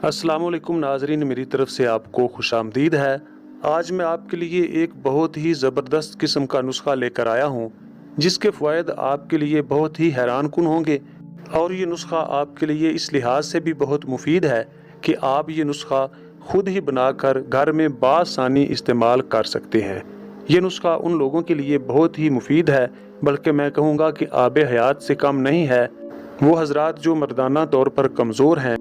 अस्सलाम वालेकुम नाजरीन, मेरी तरफ से आपको खुशामदीद है। आज मैं आपके लिए एक बहुत ही ज़बरदस्त किस्म का नुस्खा लेकर आया हूँ, जिसके फ़वाइद आपके लिए बहुत ही हैरान कुन होंगे। और ये नुस्खा आपके लिए इस लिहाज से भी बहुत मुफीद है कि आप ये नुस्खा खुद ही बनाकर घर में बासानी इस्तेमाल कर सकते हैं। ये नुस्खा उन लोगों के लिए बहुत ही मुफीद है, बल्कि मैं कहूँगा कि आब हयात से कम नहीं है। वो हजरात जो मर्दाना तौर पर कमज़ोर हैं,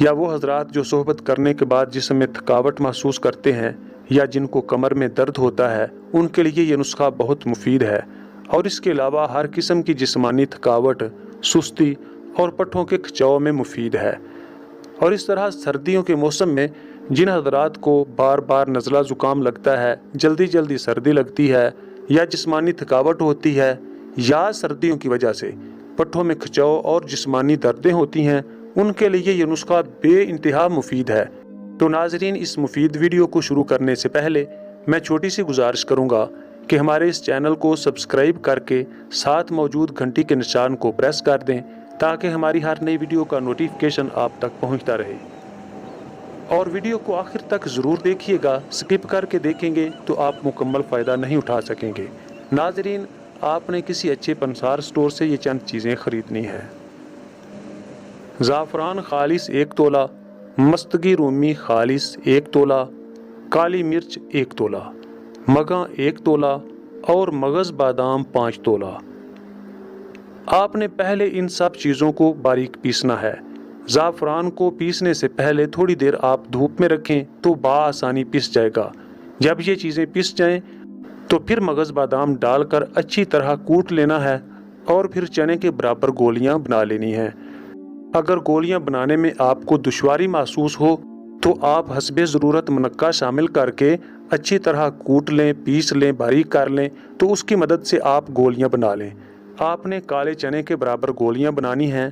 या वो हजरात जो सोहबत करने के बाद जिस्म में थकावट महसूस करते हैं, या जिनको कमर में दर्द होता है, उनके लिए ये नुस्खा बहुत मुफीद है। और इसके अलावा हर किस्म की जिस्मानी थकावट, सुस्ती और पट्ठों के खिंचाव में मुफीद है। और इस तरह सर्दियों के मौसम में जिन हजरात को बार बार नज़ला ज़ुकाम लगता है, जल्दी जल्दी सर्दी लगती है, या जिस्मानी थकावट होती है, या सर्दियों की वजह से पट्ठों में खिंचाव और जिस्मानी दर्दें होती हैं, उनके लिए ये नुस्खा बेइंतहा मुफीद है। तो नाजरीन, इस मुफीद वीडियो को शुरू करने से पहले मैं छोटी सी गुजारिश करूंगा कि हमारे इस चैनल को सब्सक्राइब करके साथ मौजूद घंटी के निशान को प्रेस कर दें, ताकि हमारी हर नई वीडियो का नोटिफिकेशन आप तक पहुंचता रहे। और वीडियो को आखिर तक ज़रूर देखिएगा, स्किप करके देखेंगे तो आप मुकम्मल फ़ायदा नहीं उठा सकेंगे। नाजरीन, आपने किसी अच्छे पंसार स्टोर से ये चंद चीज़ें ख़रीदनी हैं। ज़ाफ़रान खालिस 1 तोला, मस्तगी रूमी खालिस 1 तोला, काली मिर्च 1 तोला, मगा 1 तोला और मगज़ बादाम 5 तोला। आपने पहले इन सब चीज़ों को बारीक पीसना है। ज़ाफ़रान को पीसने से पहले थोड़ी देर आप धूप में रखें तो बआसानी पिस जाएगा। जब ये चीज़ें पिस जाएं तो फिर मगज़ बादाम डालकर अच्छी तरह कूट लेना है, और फिर चने के बराबर गोलियां बना लेनी हैं। अगर गोलियां बनाने में आपको दुश्वारी महसूस हो तो आप हस्बे ज़रूरत मुनक्का शामिल करके अच्छी तरह कूट लें, पीस लें, बारीक कर लें, तो उसकी मदद से आप गोलियां बना लें। आपने काले चने के बराबर गोलियां बनानी हैं,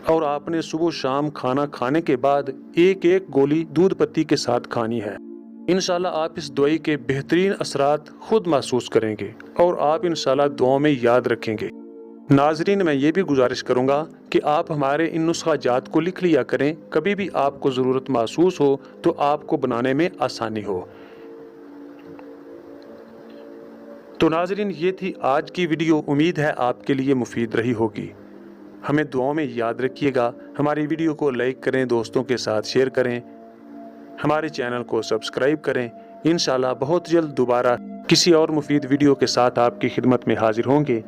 और आपने सुबह शाम खाना खाने के बाद एक एक गोली दूध पत्ती के साथ खानी है। इंशाल्लाह आप इस दवाई के बेहतरीन असरात खुद महसूस करेंगे, और आप इंशाल्लाह दुआओं में याद रखेंगे। नाजरीन, मैं ये भी गुजारिश करूँगा कि आप हमारे इन नुस्खा जात को लिख लिया करें, कभी भी आपको ज़रूरत महसूस हो तो आपको बनाने में आसानी हो। तो नाजरीन, ये थी आज की वीडियो। उम्मीद है आपके लिए मुफीद रही होगी। हमें दुआओं में याद रखिएगा। हमारी वीडियो को लाइक करें, दोस्तों के साथ शेयर करें, हमारे चैनल को सब्सक्राइब करें। इंशाल्लाह बहुत जल्द दोबारा किसी और मुफीद वीडियो के साथ आपकी खिदमत में हाजिर होंगे।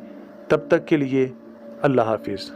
तब तक के लिए अल्लाह हाफिज़।